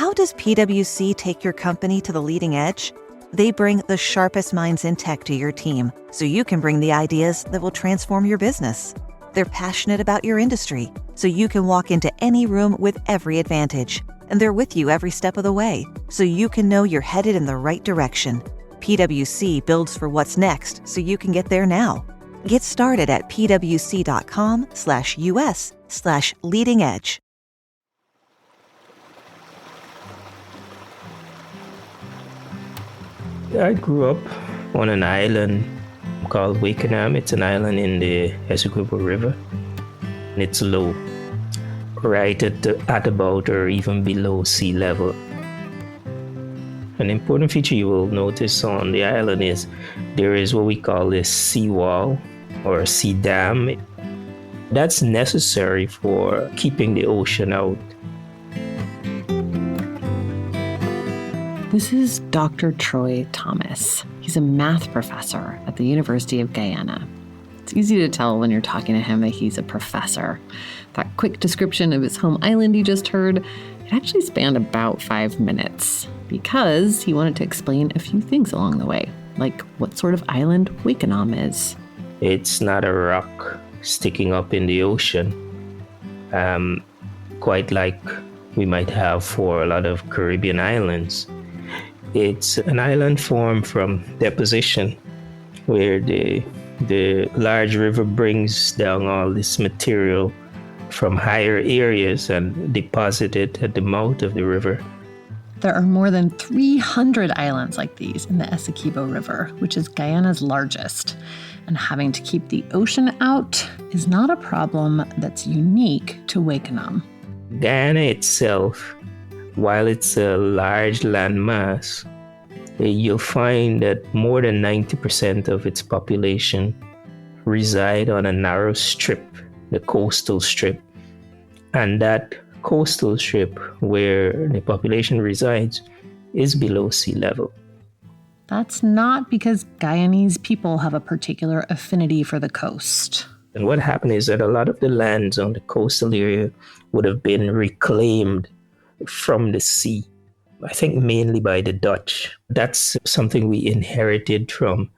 How does PwC take your company to the leading edge? They bring the sharpest minds in tech to your team, so you can bring the ideas that will transform your business. They're passionate about your industry, so you can walk into any room with every advantage. And they're with you every step of the way, so you can know you're headed in the right direction. PwC builds for what's next, so you can get there now. Get started at pwc.com/US/leading edge. I grew up on an island called Wakenham. It's an island in the Essequibo River. It's low, right at about or even below sea level. An important feature you will notice on the island is there is what we call a seawall or a sea dam. That's necessary for keeping the ocean out. This is Dr. Troy Thomas. He's a math professor at the University of Guyana. It's easy to tell when you're talking to him that he's a professor. That quick description of his home island you just heard, it actually spanned about 5 minutes because he wanted to explain a few things along the way, like what sort of island Wakenham is. It's not a rock sticking up in the ocean, quite like we might have for a lot of Caribbean islands. It's an island formed from deposition, where the large river brings down all this material from higher areas and deposit it at the mouth of the river. There are more than 300 islands like these in the Essequibo River, which is Guyana's largest. And having to keep the ocean out is not a problem that's unique to Wakenham. Guyana itself, while it's a large landmass, you'll find that more than 90% of its population reside on a narrow strip, the coastal strip. And that coastal strip where the population resides is below sea level. That's not because Guyanese people have a particular affinity for the coast. And what happened is that a lot of the lands on the coastal area would have been reclaimed from the sea, I think mainly by the Dutch. That's something we inherited from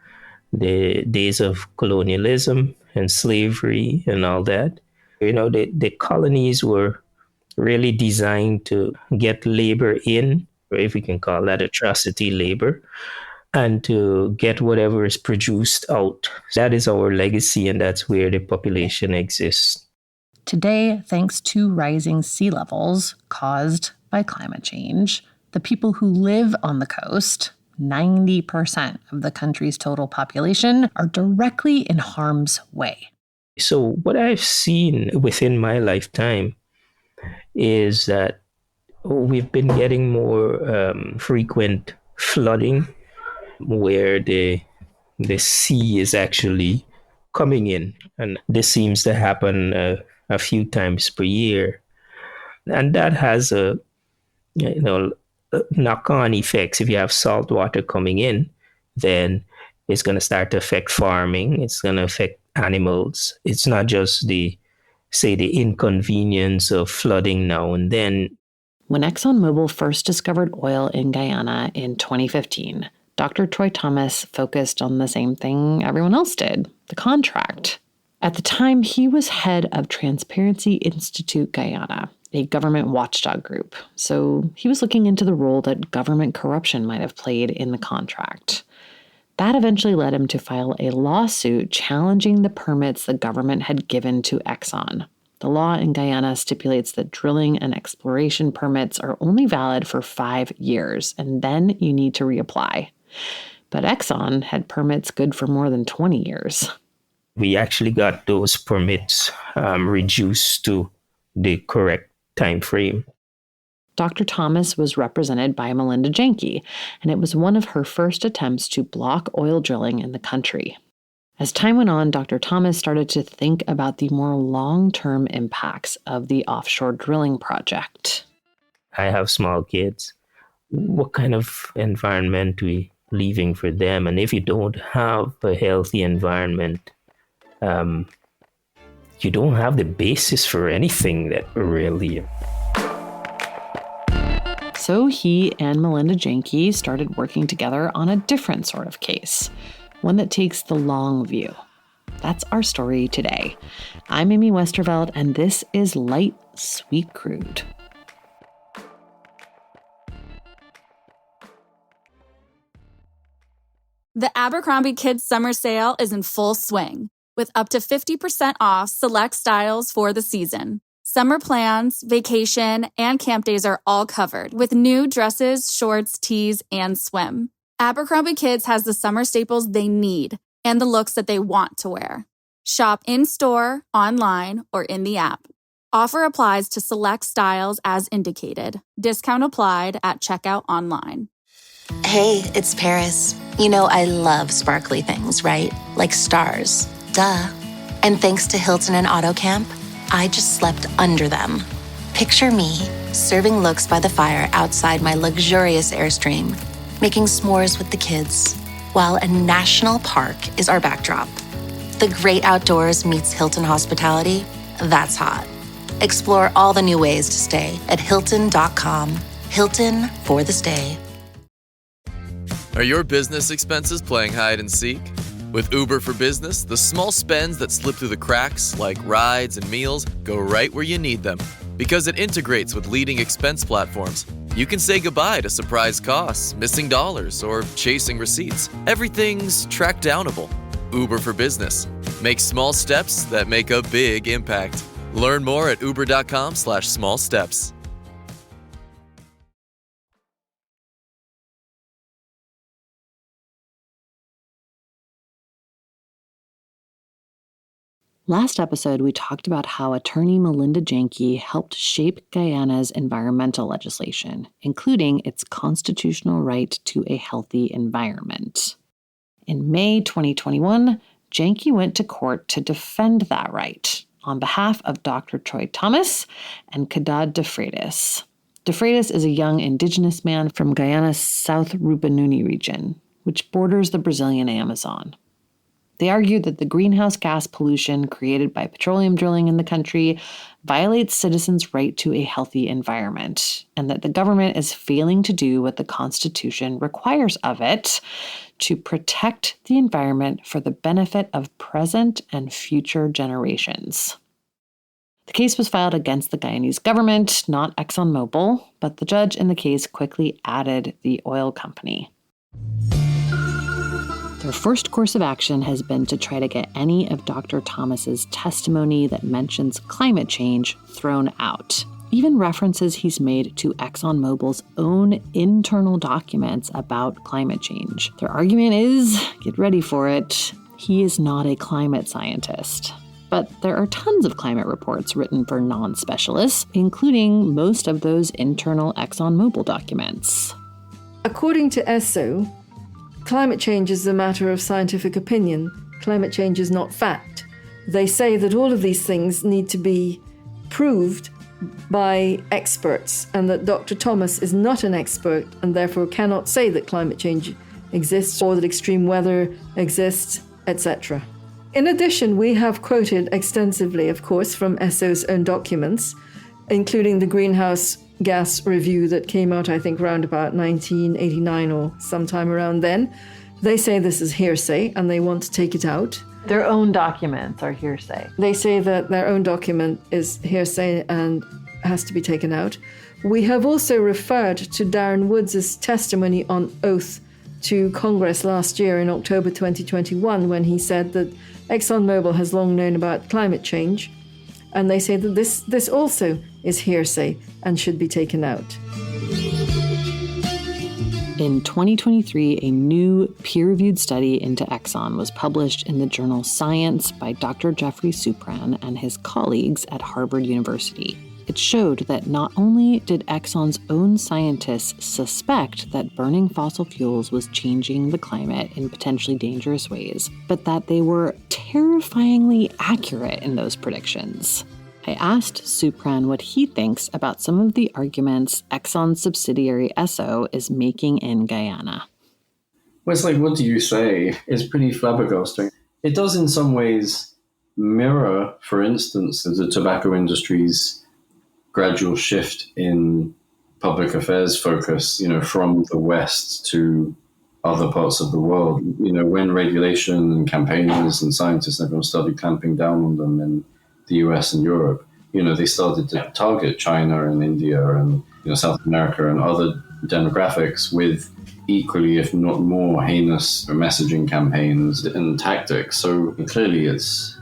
the days of colonialism and slavery and all that. The colonies were really designed to get labor in, or if we can call that atrocity labor, and to get whatever is produced out. That is our legacy, and that's where the population exists. Today, thanks to rising sea levels caused by climate change, the people who live on the coast, 90% of the country's total population, are directly in harm's way. So what I've seen within my lifetime is that we've been getting more frequent flooding where the sea is actually coming in. And this seems to happen a few times per year. And that has a knock-on effects. If you have salt water coming in, then it's going to start to affect farming. It's going to affect animals. It's not just the inconvenience of flooding now and then. When ExxonMobil first discovered oil in Guyana in 2015, Dr. Troy Thomas focused on the same thing everyone else did, the contract. At the time, he was head of Transparency Institute Guyana, a government watchdog group. So he was looking into the role that government corruption might have played in the contract. That eventually led him to file a lawsuit challenging the permits the government had given to Exxon. The law in Guyana stipulates that drilling and exploration permits are only valid for 5 years, and then you need to reapply. But Exxon had permits good for more than 20 years. We actually got those permits reduced to the correct time frame. Dr. Thomas was represented by Melinda Janki, and it was one of her first attempts to block oil drilling in the country. As time went on, Dr. Thomas started to think about the more long-term impacts of the offshore drilling project. I have small kids. What kind of environment are we leaving for them? And if you don't have a healthy environment, you don't have the basis for anything that really. So he and Melinda Janki started working together on a different sort of case, one that takes the long view. That's our story today. I'm Amy Westerveld, and this is Light, Sweet Crude. The Abercrombie Kids Summer Sale is in full swing, with up to 50% off select styles for the season. Summer plans, vacation, and camp days are all covered, with new dresses, shorts, tees, and swim. Abercrombie Kids has the summer staples they need and the looks that they want to wear. Shop in-store, online, or in the app. Offer applies to select styles as indicated. Discount applied at checkout online. Hey, it's Paris. You know I love sparkly things, right? Like stars. Duh. And thanks to Hilton and AutoCamp, I just slept under them. Picture me, serving looks by the fire outside my luxurious Airstream, making s'mores with the kids, while a national park is our backdrop. The great outdoors meets Hilton hospitality. That's hot. Explore all the new ways to stay at Hilton.com. Hilton for the stay. Are your business expenses playing hide and seek? With Uber for Business, the small spends that slip through the cracks, like rides and meals, go right where you need them. Because it integrates with leading expense platforms, you can say goodbye to surprise costs, missing dollars, or chasing receipts. Everything's track downable. Uber for Business. Make small steps that make a big impact. Learn more at uber.com/small steps. Last episode, we talked about how attorney Melinda Janki helped shape Guyana's environmental legislation, including its constitutional right to a healthy environment. In May 2021, Janki went to court to defend that right on behalf of Dr. Thomas and Quedad DeFreitas. DeFreitas is a young indigenous man from Guyana's South Rupununi region, which borders the Brazilian Amazon. They argued that the greenhouse gas pollution created by petroleum drilling in the country violates citizens' right to a healthy environment, and that the government is failing to do what the Constitution requires of it to protect the environment for the benefit of present and future generations. The case was filed against the Guyanese government, not ExxonMobil, but the judge in the case quickly added the oil company. Their first course of action has been to try to get any of Dr. Thomas's testimony that mentions climate change thrown out, even references he's made to ExxonMobil's own internal documents about climate change. Their argument is, get ready for it, he is not a climate scientist. But there are tons of climate reports written for non-specialists, including most of those internal ExxonMobil documents. According to ESSO, climate change is a matter of scientific opinion. Climate change is not fact. They say that all of these things need to be proved by experts, and that Dr. Thomas is not an expert and therefore cannot say that climate change exists or that extreme weather exists, etc. In addition, we have quoted extensively, of course, from ESSO's own documents, including the greenhouse gas review that came out, I think, around about 1989 or sometime around then. They say this is hearsay and they want to take it out. Their own documents are hearsay. They say that their own document is hearsay and has to be taken out. We have also referred to Darren Woods' testimony on oath to Congress last year in October 2021 when he said that ExxonMobil has long known about climate change, and they say that this also is hearsay and should be taken out. In 2023, a new peer-reviewed study into Exxon was published in the journal Science by Dr. Jeffrey Supran and his colleagues at Harvard University. It showed that not only did Exxon's own scientists suspect that burning fossil fuels was changing the climate in potentially dangerous ways, but that they were terrifyingly accurate in those predictions. I asked Supran what he thinks about some of the arguments Exxon's subsidiary Esso is making in Guyana. Well, it's like, what do you say? It's pretty flabbergasting. It does in some ways mirror, for instance, the tobacco industry's gradual shift in public affairs focus, from the West to other parts of the world. When regulation and campaigners and scientists and everyone started clamping down on them in the US and Europe, they started to target China and India and South America and other demographics with equally, if not more, heinous messaging campaigns and tactics. So clearly it's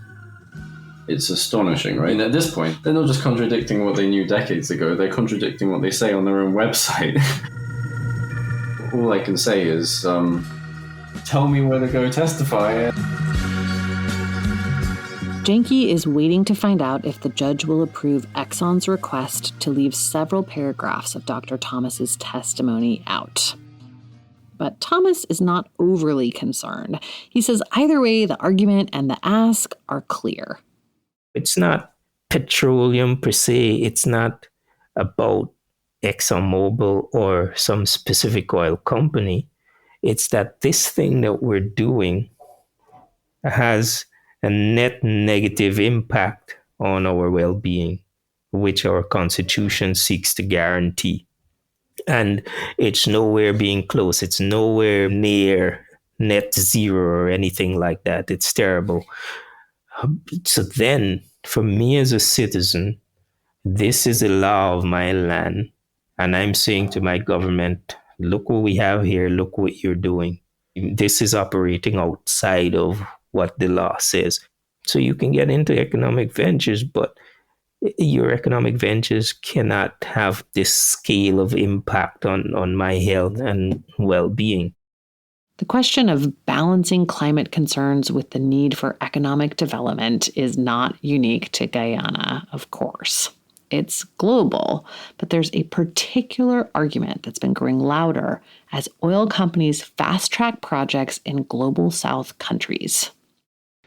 astonishing, right? And at this point, they're not just contradicting what they knew decades ago, they're contradicting what they say on their own website. All I can say is, tell me where to go testify. Janki is waiting to find out if the judge will approve Exxon's request to leave several paragraphs of Dr. Thomas's testimony out. But Thomas is not overly concerned. He says either way, the argument and the ask are clear. It's not petroleum per se. It's not about ExxonMobil or some specific oil company. It's that this thing that we're doing has a net negative impact on our well-being, which our Constitution seeks to guarantee. And it's nowhere being close. It's nowhere near net zero or anything like that. It's terrible. So then, for me as a citizen, this is the law of my land. And I'm saying to my government, look what we have here. Look what you're doing. This is operating outside of what the law says. So you can get into economic ventures, but your economic ventures cannot have this scale of impact on my health and well-being. The question of balancing climate concerns with the need for economic development is not unique to Guyana, of course. It's global, but there's a particular argument that's been growing louder as oil companies fast-track projects in global South countries.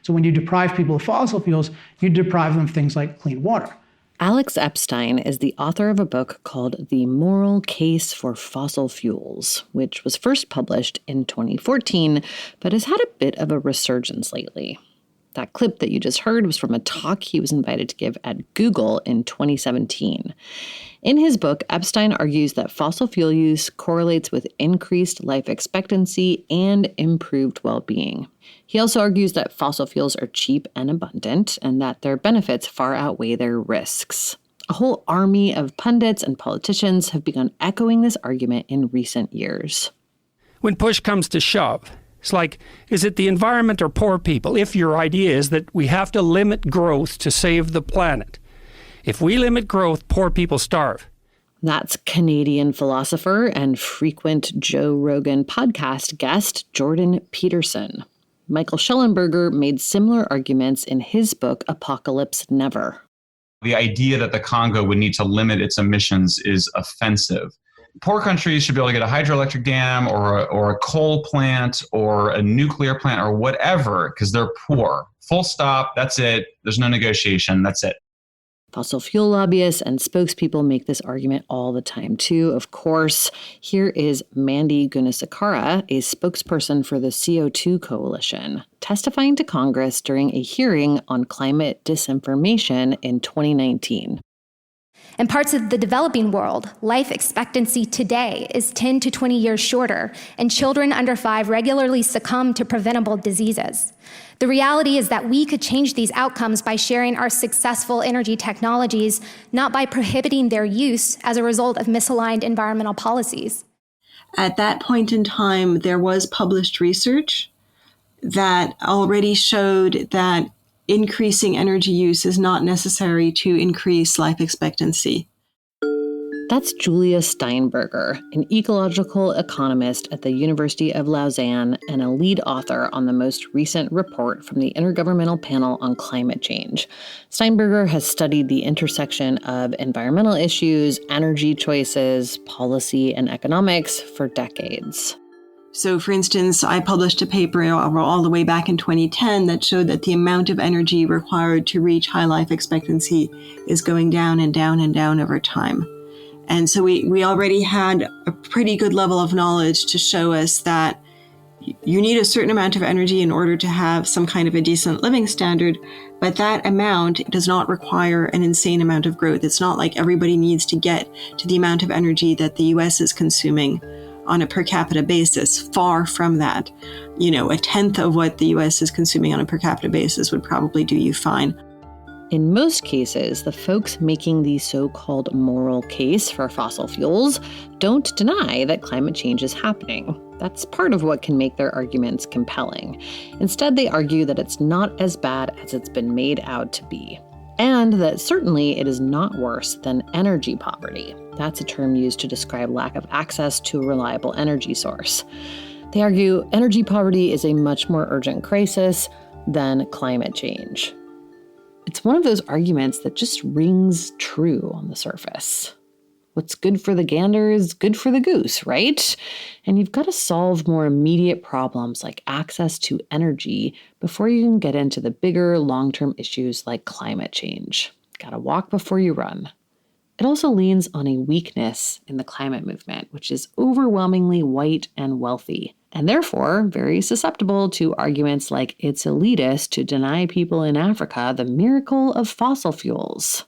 So when you deprive people of fossil fuels, you deprive them of things like clean water. Alex Epstein is the author of a book called The Moral Case for Fossil Fuels, which was first published in 2014, but has had a bit of a resurgence lately. That clip that you just heard was from a talk he was invited to give at Google in 2017. In his book, Epstein argues that fossil fuel use correlates with increased life expectancy and improved well-being. He also argues that fossil fuels are cheap and abundant, and that their benefits far outweigh their risks. A whole army of pundits and politicians have begun echoing this argument in recent years. When push comes to shove, it's like, is it the environment or poor people? If your idea is that we have to limit growth to save the planet. If we limit growth, poor people starve. That's Canadian philosopher and frequent Joe Rogan podcast guest Jordan Peterson. Michael Schellenberger made similar arguments in his book Apocalypse Never. The idea that the Congo would need to limit its emissions is offensive. Poor countries should be able to get a hydroelectric dam or a coal plant or a nuclear plant or whatever because they're poor. Full stop. That's it. There's no negotiation. That's it. Fossil fuel lobbyists and spokespeople make this argument all the time, too, of course. Here is Mandy Gunasekara, a spokesperson for the CO2 Coalition, testifying to Congress during a hearing on climate disinformation in 2019. In parts of the developing world, life expectancy today is 10 to 20 years shorter, and children under 5 regularly succumb to preventable diseases. The reality is that we could change these outcomes by sharing our successful energy technologies, not by prohibiting their use as a result of misaligned environmental policies. At that point in time, there was published research that already showed that increasing energy use is not necessary to increase life expectancy. That's Julia Steinberger, an ecological economist at the University of Lausanne and a lead author on the most recent report from the Intergovernmental Panel on Climate Change. Steinberger has studied the intersection of environmental issues, energy choices, policy, and economics for decades. So, for instance, I published a paper all the way back in 2010 that showed that the amount of energy required to reach high life expectancy is going down and down and down over time. And so we already had a pretty good level of knowledge to show us that you need a certain amount of energy in order to have some kind of a decent living standard, but that amount does not require an insane amount of growth. It's not like everybody needs to get to the amount of energy that the US is consuming on a per capita basis. Far from that. You know, a tenth of what the US is consuming on a per capita basis would probably do you fine. In most cases, the folks making the so-called moral case for fossil fuels don't deny that climate change is happening. That's part of what can make their arguments compelling. Instead, they argue that it's not as bad as it's been made out to be, and that certainly it is not worse than energy poverty. That's a term used to describe lack of access to a reliable energy source. They argue energy poverty is a much more urgent crisis than climate change. It's one of those arguments that just rings true on the surface. What's good for the gander is good for the goose, right? And you've got to solve more immediate problems like access to energy before you can get into the bigger long-term issues like climate change. Gotta walk before you run. It also leans on a weakness in the climate movement, which is overwhelmingly white and wealthy, and therefore very susceptible to arguments like it's elitist to deny people in Africa the miracle of fossil fuels.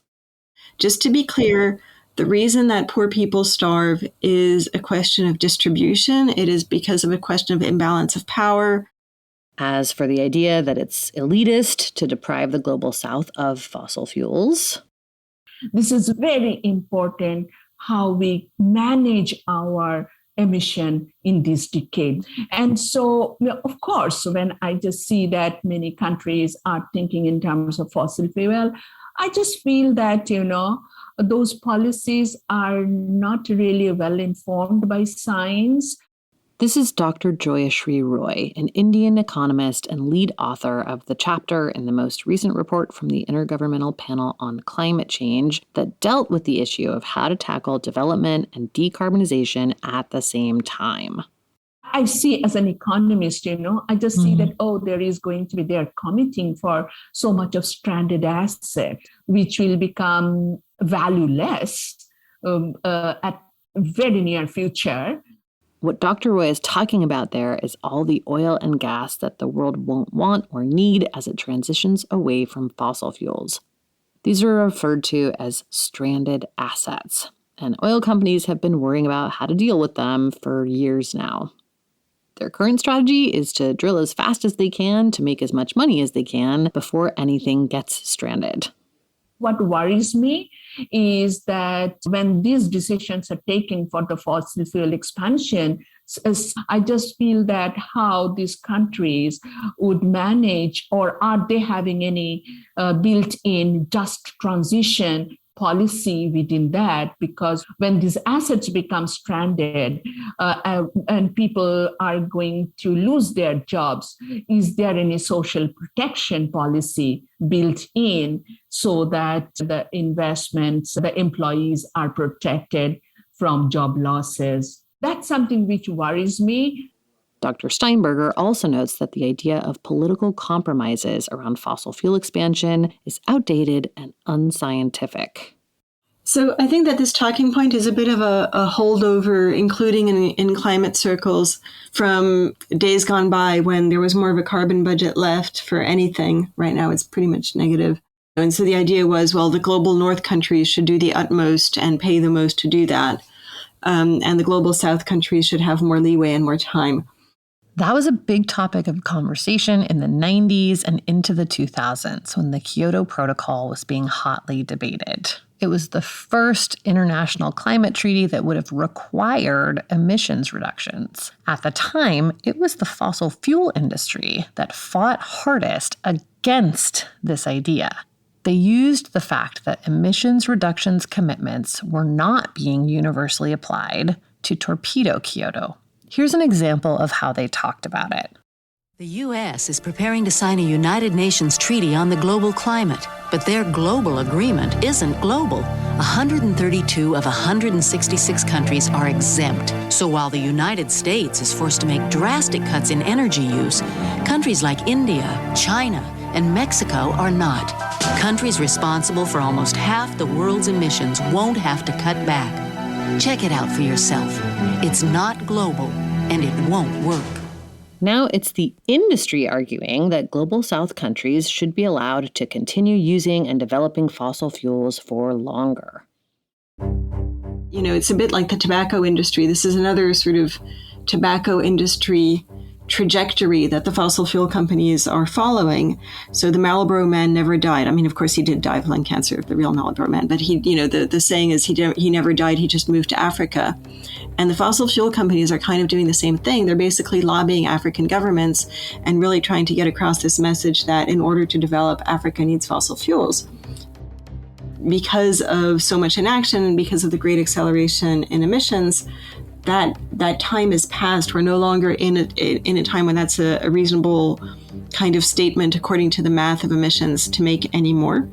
Just to be clear, the reason that poor people starve is a question of distribution. It is because of a question of imbalance of power. As for the idea that it's elitist to deprive the global south of fossil fuels, this is very important how we manage our emission in this decade. And so, of course, when I just see that many countries are thinking in terms of fossil fuel, I just feel that, those policies are not really well informed by science. This is Dr. Joyashree Roy, an Indian economist and lead author of the chapter in the most recent report from the Intergovernmental Panel on Climate Change that dealt with the issue of how to tackle development and decarbonization at the same time. I see as an economist, I just see that, they're committing for so much of stranded asset, which will become valueless at very near future. What Dr. Roy is talking about there is all the oil and gas that the world won't want or need as it transitions away from fossil fuels. These are referred to as stranded assets, and oil companies have been worrying about how to deal with them for years now. Their current strategy is to drill as fast as they can to make as much money as they can before anything gets stranded. What worries me is that when these decisions are taken for the fossil fuel expansion, I just feel that how these countries would manage, or are they having any built-in just transition policy within that? Because when these assets become stranded and people are going to lose their jobs, is there any social protection policy built in so that the investments, the employees are protected from job losses? That's something which worries me. Dr. Steinberger also notes that the idea of political compromises around fossil fuel expansion is outdated and unscientific. So I think that this talking point is a bit of a holdover, including in climate circles, from days gone by when there was more of a carbon budget left for anything. Right now it's pretty much negative. And so the idea was, well, the global north countries should do the utmost and pay the most to do that. And the global south countries should have more leeway and more time. That was a big topic of conversation in the 90s and into the 2000s when the Kyoto Protocol was being hotly debated. It was the first international climate treaty that would have required emissions reductions. At the time, it was the fossil fuel industry that fought hardest against this idea. They used the fact that emissions reductions commitments were not being universally applied to torpedo Kyoto. Here's an example of how they talked about it. The U.S. is preparing to sign a United Nations treaty on the global climate, but their global agreement isn't global. 132 of 166 countries are exempt. So while the United States is forced to make drastic cuts in energy use, countries like India, China, and Mexico are not. Countries responsible for almost half the world's emissions won't have to cut back. Check it out for yourself. It's not global, and it won't work. Now it's the industry arguing that global South countries should be allowed to continue using and developing fossil fuels for longer. You know, it's a bit like the tobacco industry. This is another sort of tobacco industry trajectory that the fossil fuel companies are following. So the Marlboro man never died. I mean, of course, he did die of lung cancer, the real Marlboro man. But he, you know, the saying is he never died. He just moved to Africa. And the fossil fuel companies are kind of doing the same thing. They're basically lobbying African governments and really trying to get across this message that in order to develop, Africa needs fossil fuels. Because of so much inaction and because of the great acceleration in emissions, that time is past. We're no longer in a time when that's a reasonable kind of statement according to the math of emissions to make any more.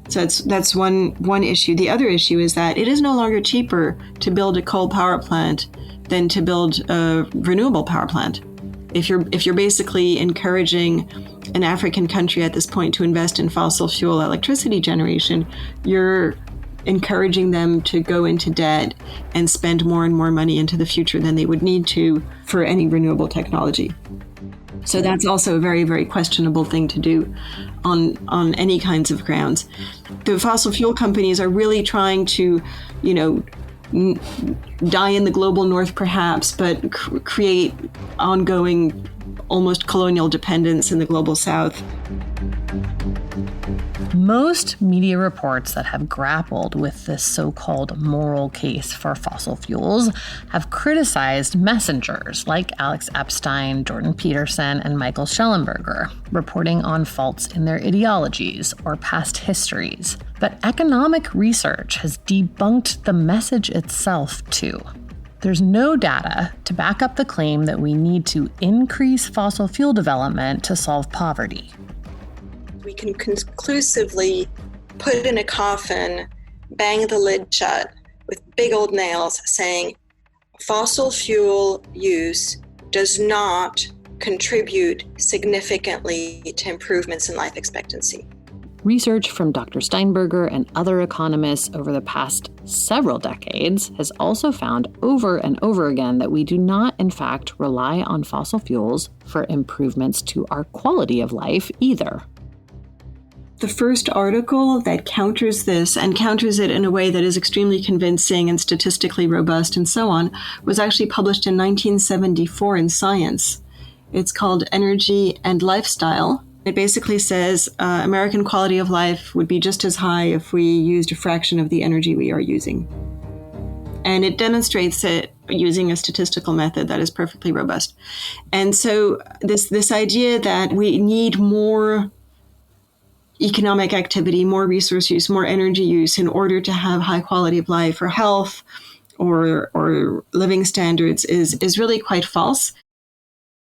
So that's one issue. The other issue is that it is no longer cheaper to build a coal power plant than to build a renewable power plant. If you're basically encouraging an African country at this point to invest in fossil fuel electricity generation, you're encouraging them to go into debt and spend more and more money into the future than they would need to for any renewable technology. So that's also a very, very questionable thing to do on any kinds of grounds. The fossil fuel companies are really trying to, you know, die in the global north perhaps, but create ongoing, almost colonial dependence in the global south. Most media reports that have grappled with this so-called moral case for fossil fuels have criticized messengers like Alex Epstein, Jordan Peterson, and Michael Schellenberger, reporting on faults in their ideologies or past histories. But economic research has debunked the message itself, too. There's no data to back up the claim that we need to increase fossil fuel development to solve poverty. We can conclusively put in a coffin, bang the lid shut with big old nails saying fossil fuel use does not contribute significantly to improvements in life expectancy. Research from Dr. Steinberger and other economists over the past several decades has also found over and over again that we do not, in fact, rely on fossil fuels for improvements to our quality of life either. The first article that counters this, and counters it in a way that is extremely convincing and statistically robust and so on, was actually published in 1974 in Science. It's called Energy and Lifestyle. It basically says American quality of life would be just as high if we used a fraction of the energy we are using. And it demonstrates it using a statistical method that is perfectly robust. And so this idea that we need more economic activity, more resource use, more energy use in order to have high quality of life or health or living standards is really quite false.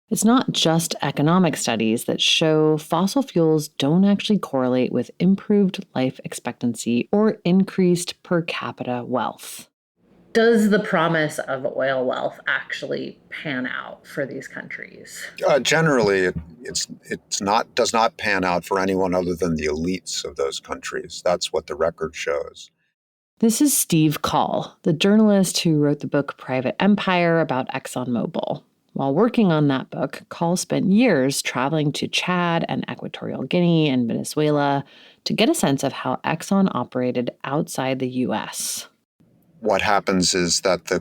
It's not just economic studies that show fossil fuels don't actually correlate with improved life expectancy or increased per capita wealth. Does the promise of oil wealth actually pan out for these countries? Generally, does not pan out for anyone other than the elites of those countries. That's what the record shows. This is Steve Call, the journalist who wrote the book Private Empire about ExxonMobil. While working on that book, Call spent years traveling to Chad and Equatorial Guinea and Venezuela to get a sense of how Exxon operated outside the U.S. What happens is that the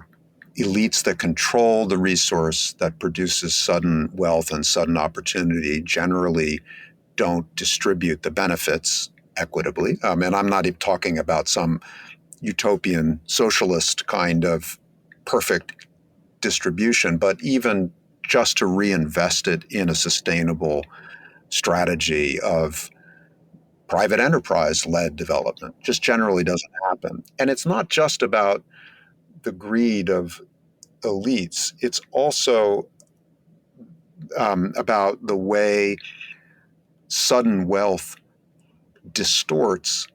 elites that control the resource that produces sudden wealth and sudden opportunity generally don't distribute the benefits equitably. And I'm not even talking about some utopian socialist kind of perfect distribution, but even just to reinvest it in a sustainable strategy of private enterprise-led development just generally doesn't happen. And it's not just about the greed of elites. It's also about the way sudden wealth distorts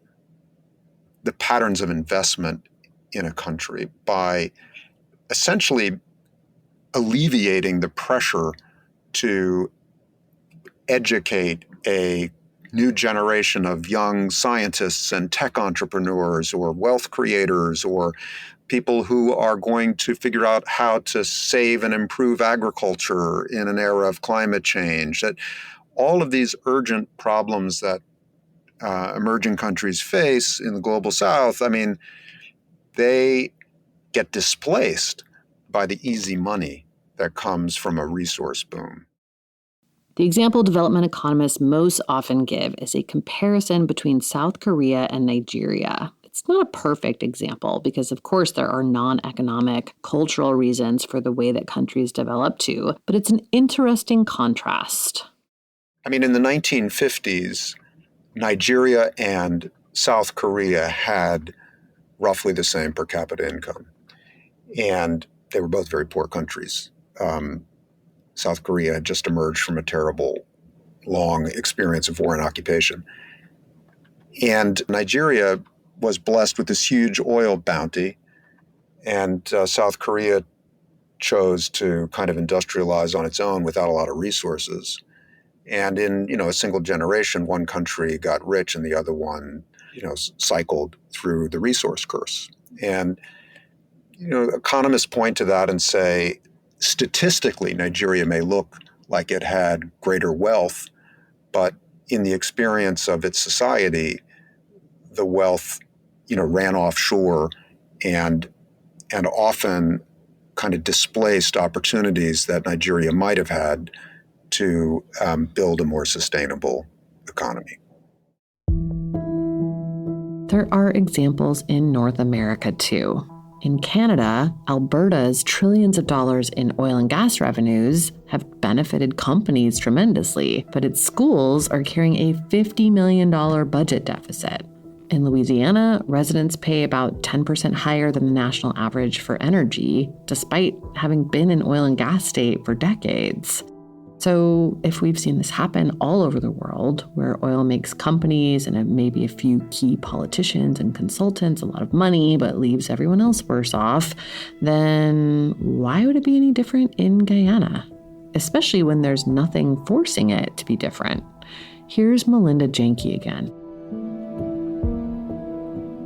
the patterns of investment in a country by essentially alleviating the pressure to educate a new generation of young scientists and tech entrepreneurs or wealth creators or people who are going to figure out how to save and improve agriculture in an era of climate change. That all of these urgent problems that emerging countries face in the global south, I mean, they get displaced by the easy money that comes from a resource boom. The example development economists most often give is a comparison between South Korea and Nigeria. It's not a perfect example because, of course, there are non-economic, cultural reasons for the way that countries develop too, but it's an interesting contrast. I mean, in the 1950s, Nigeria and South Korea had roughly the same per capita income, and they were both very poor countries. South Korea had just emerged from a terrible, long experience of war and occupation. And Nigeria was blessed with this huge oil bounty, and South Korea chose to kind of industrialize on its own without a lot of resources. And in a single generation, one country got rich and the other one cycled through the resource curse. And economists point to that and say, statistically, Nigeria may look like it had greater wealth, but in the experience of its society, the wealth, ran offshore and often kind of displaced opportunities that Nigeria might have had to build a more sustainable economy. There are examples in North America, too. In Canada, Alberta's trillions of dollars in oil and gas revenues have benefited companies tremendously, but its schools are carrying a $50 million budget deficit. In Louisiana, residents pay about 10% higher than the national average for energy, despite having been an oil and gas state for decades. So if we've seen this happen all over the world, where oil makes companies and maybe a few key politicians and consultants a lot of money, but leaves everyone else worse off, then why would it be any different in Guyana? Especially when there's nothing forcing it to be different. Here's Melinda Janki again.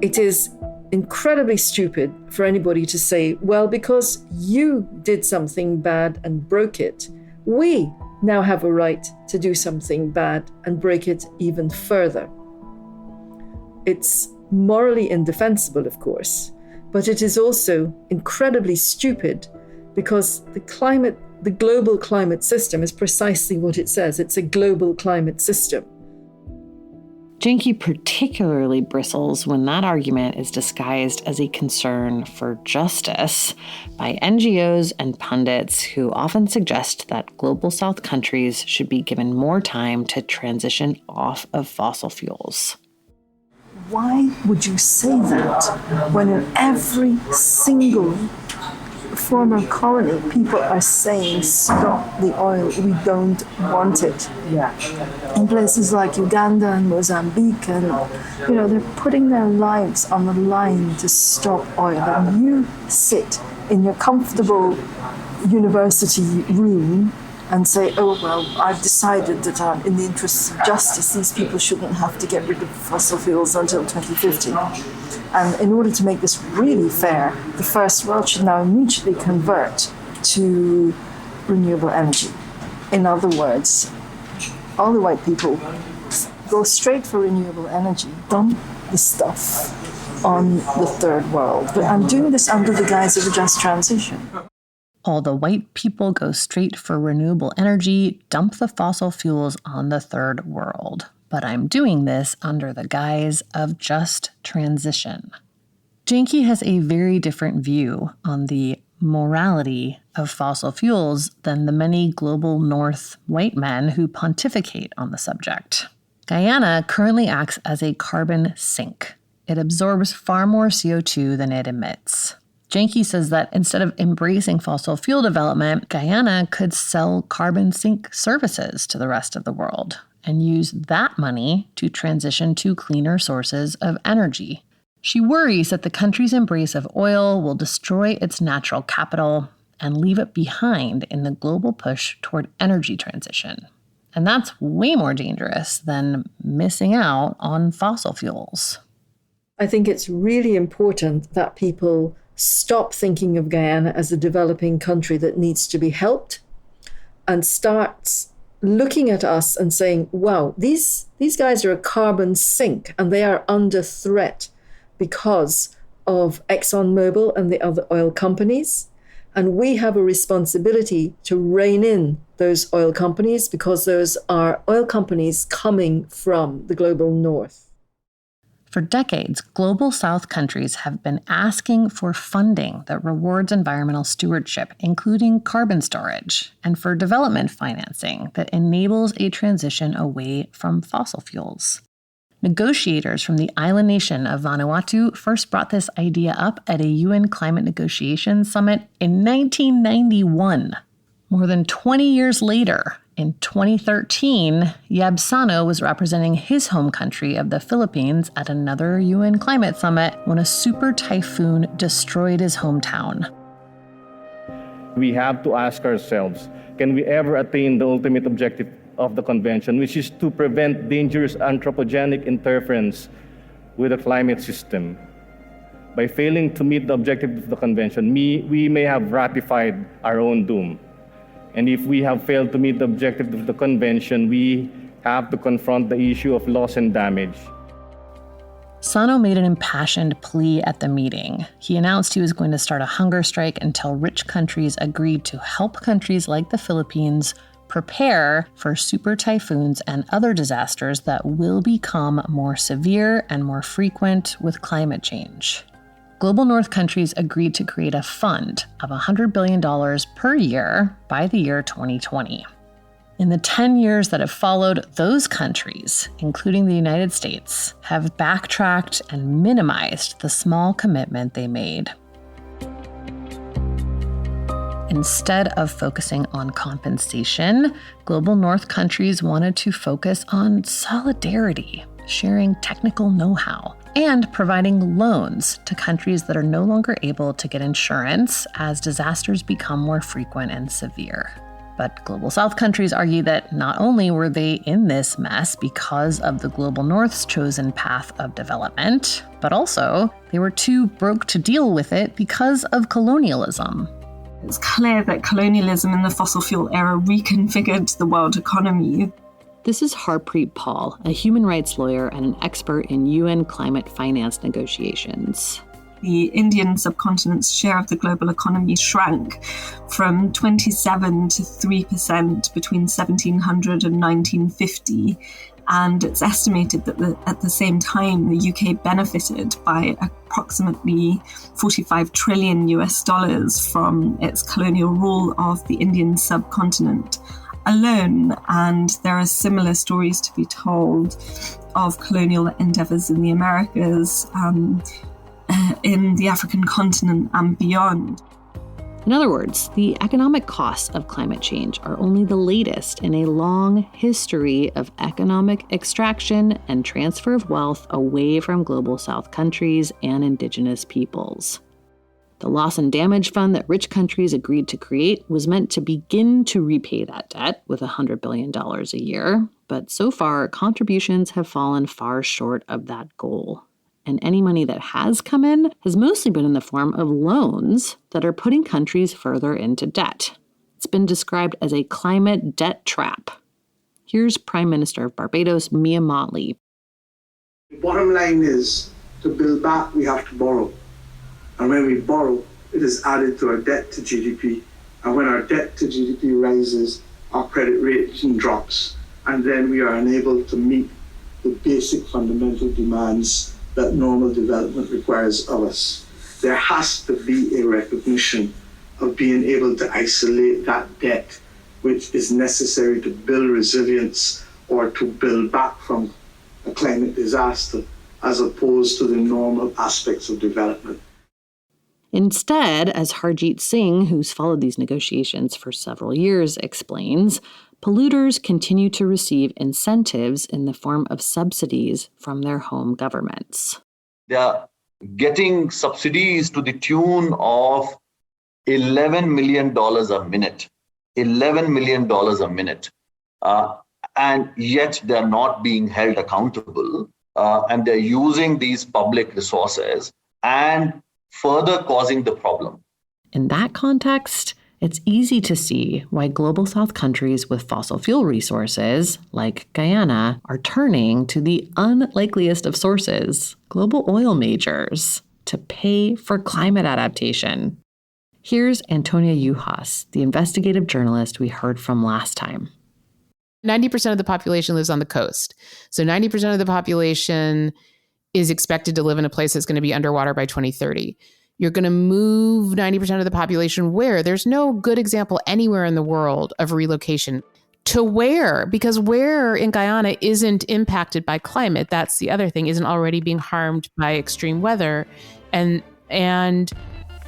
It is incredibly stupid for anybody to say, well, because you did something bad and broke it, we now have a right to do something bad and break it even further. It's morally indefensible, of course, but it is also incredibly stupid because the global climate system is precisely what it says. It's a global climate system. Janki particularly bristles when that argument is disguised as a concern for justice by NGOs and pundits who often suggest that global South countries should be given more time to transition off of fossil fuels. Why would you say that when in every single former colony, people are saying, stop the oil, we don't want it. In places like Uganda and Mozambique, and they're putting their lives on the line to stop oil. And you sit in your comfortable university room and say, oh, well, I've decided that in the interests of justice, these people shouldn't have to get rid of fossil fuels until 2050. And in order to make this really fair, the first world should now immediately convert to renewable energy. In other words, all the white people go straight for renewable energy, dump the stuff on the third world. But I'm doing this under the guise of a just transition. All the white people go straight for renewable energy, dump the fossil fuels on the third world. But I'm doing this under the guise of just transition. Janki has a very different view on the morality of fossil fuels than the many global North white men who pontificate on the subject. Guyana currently acts as a carbon sink. It absorbs far more CO2 than it emits. Janki says that instead of embracing fossil fuel development, Guyana could sell carbon sink services to the rest of the world and use that money to transition to cleaner sources of energy. She worries that the country's embrace of oil will destroy its natural capital and leave it behind in the global push toward energy transition. And that's way more dangerous than missing out on fossil fuels. I think it's really important that people stop thinking of Guyana as a developing country that needs to be helped and start looking at us and saying, wow, these guys are a carbon sink and they are under threat because of ExxonMobil and the other oil companies. And we have a responsibility to rein in those oil companies because those are oil companies coming from the global north. For decades, global South countries have been asking for funding that rewards environmental stewardship, including carbon storage, and for development financing that enables a transition away from fossil fuels. Negotiators from the island nation of Vanuatu first brought this idea up at a UN climate negotiations summit in 1991. More than 20 years later, in 2013, Yab Sano was representing his home country of the Philippines at another UN climate summit when a super typhoon destroyed his hometown. We have to ask ourselves, can we ever attain the ultimate objective of the convention, which is to prevent dangerous anthropogenic interference with the climate system? By failing to meet the objective of the convention, we may have ratified our own doom. And if we have failed to meet the objective of the convention, we have to confront the issue of loss and damage. Sano made an impassioned plea at the meeting. He announced he was going to start a hunger strike until rich countries agreed to help countries like the Philippines prepare for super typhoons and other disasters that will become more severe and more frequent with climate change. Global North countries agreed to create a fund of $100 billion per year by the year 2020. In the 10 years that have followed, those countries, including the United States, have backtracked and minimized the small commitment they made. Instead of focusing on compensation, Global North countries wanted to focus on solidarity, sharing technical know-how, and providing loans to countries that are no longer able to get insurance as disasters become more frequent and severe. But Global South countries argue that not only were they in this mess because of the Global North's chosen path of development, but also they were too broke to deal with it because of colonialism. It's clear that colonialism in the fossil fuel era reconfigured the world economy. This is Harpreet Paul, a human rights lawyer and an expert in UN climate finance negotiations. The Indian subcontinent's share of the global economy shrank from 27 to 3% between 1700 and 1950. And it's estimated that at the same time, the UK benefited by approximately $45 trillion from its colonial rule of the Indian subcontinent alone. And there are similar stories to be told of colonial endeavors in the Americas, in the African continent and beyond. In other words, the economic costs of climate change are only the latest in a long history of economic extraction and transfer of wealth away from Global South countries and indigenous peoples. The Loss and Damage Fund that rich countries agreed to create was meant to begin to repay that debt with $100 billion a year, but so far, contributions have fallen far short of that goal. And any money that has come in has mostly been in the form of loans that are putting countries further into debt. It's been described as a climate debt trap. Here's Prime Minister of Barbados, Mia Mottley. The bottom line is, to build back, we have to borrow. And when we borrow, it is added to our debt to GDP. And when our debt to GDP rises, our credit rating drops. And then we are unable to meet the basic fundamental demands that normal development requires of us. There has to be a recognition of being able to isolate that debt, which is necessary to build resilience or to build back from a climate disaster, as opposed to the normal aspects of development. Instead, as Harjeet Singh, who's followed these negotiations for several years, explains, polluters continue to receive incentives in the form of subsidies from their home governments. They are getting subsidies to the tune of $11 million a minute. $11 million a minute. And yet they're not being held accountable. And they're using these public resources and further causing the problem. In that context, it's easy to see why global South countries with fossil fuel resources, like Guyana, are turning to the unlikeliest of sources, global oil majors, to pay for climate adaptation. Here's Antonia Yuhas, the investigative journalist we heard from last time. 90% of the population lives on the coast. So 90% of the population is expected to live in a place that's going to be underwater by 2030. You're going to move 90% of the population where? There's no good example anywhere in the world of relocation. To where? Because where in Guyana isn't impacted by climate, that's the other thing, isn't already being harmed by extreme weather. And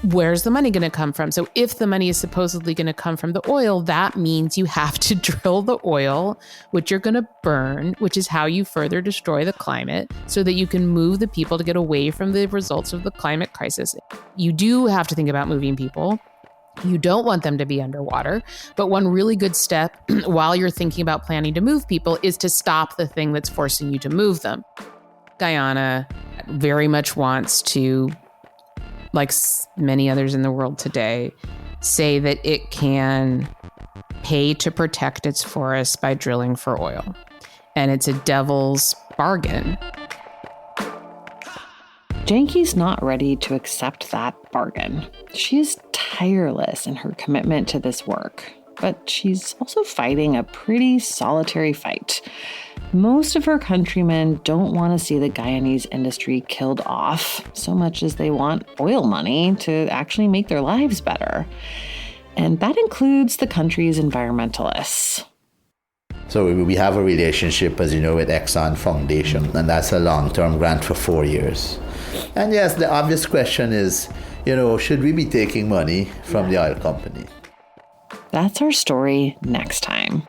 where's the money going to come from? So if the money is supposedly going to come from the oil, that means you have to drill the oil, which you're going to burn, which is how you further destroy the climate so that you can move the people to get away from the results of the climate crisis. You do have to think about moving people. You don't want them to be underwater. But one really good step while you're thinking about planning to move people is to stop the thing that's forcing you to move them. Guyana very much wants to, like many others in the world today, say that it can pay to protect its forests by drilling for oil. And it's a devil's bargain. Janki's not ready to accept that bargain. She is tireless in her commitment to this work, but she's also fighting a pretty solitary fight. Most of her countrymen don't want to see the Guyanese industry killed off so much as they want oil money to actually make their lives better. And that includes the country's environmentalists. So we have a relationship, as you know, with Exxon Foundation, and that's a long-term grant for 4 years. And yes, the obvious question is, should we be taking money from the oil company? That's our story next time.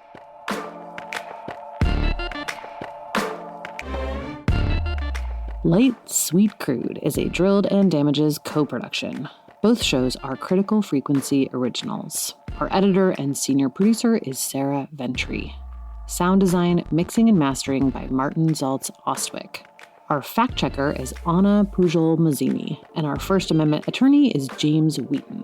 Light, Sweet Crude is a Drilled and Damages co-production. Both shows are Critical Frequency originals. Our editor and senior producer is Sarah Ventry. Sound design, mixing, and mastering by Martin Zaltz Ostwick. Our fact checker is Anna Pujol-Mazzini, and our First Amendment attorney is James Wheaton.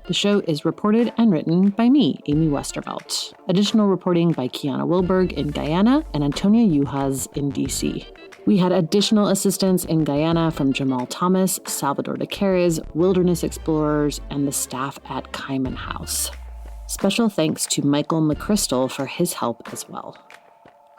The show is reported and written by me, Amy Westervelt. Additional reporting by Kiana Wilberg in Guyana and Antonia Yuhas in DC. We had additional assistance in Guyana from Jamal Thomas, Salvador de Carres, Wilderness Explorers, and the staff at Kaiman House. Special thanks to Michael McChrystal for his help as well.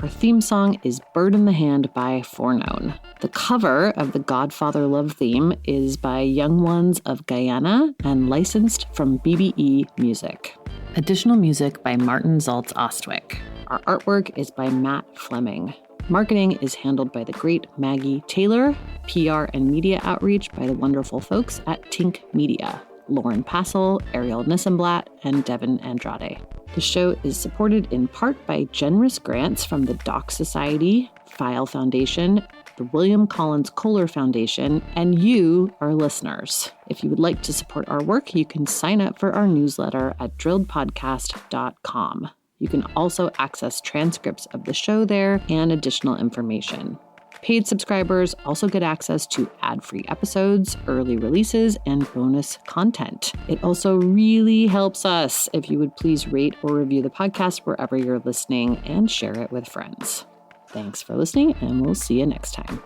Our theme song is Bird in the Hand by Forknown. The cover of the Godfather Love theme is by Young Ones of Guyana and licensed from BBE Music. Additional music by Martin Zaltz Ostwick. Our artwork is by Matt Fleming. Marketing is handled by the great Maggie Taylor. PR and media outreach by the wonderful folks at Tink Media. Lauren Passel, Ariel Nissenblatt, and Devin Andrade. The show is supported in part by generous grants from the Doc Society, File Foundation, the William Collins Kohler Foundation, and you, our listeners. If you would like to support our work, you can sign up for our newsletter at drilledpodcast.com. You can also access transcripts of the show there and additional information. Paid subscribers also get access to ad-free episodes, early releases, and bonus content. It also really helps us if you would please rate or review the podcast wherever you're listening and share it with friends. Thanks for listening, and we'll see you next time.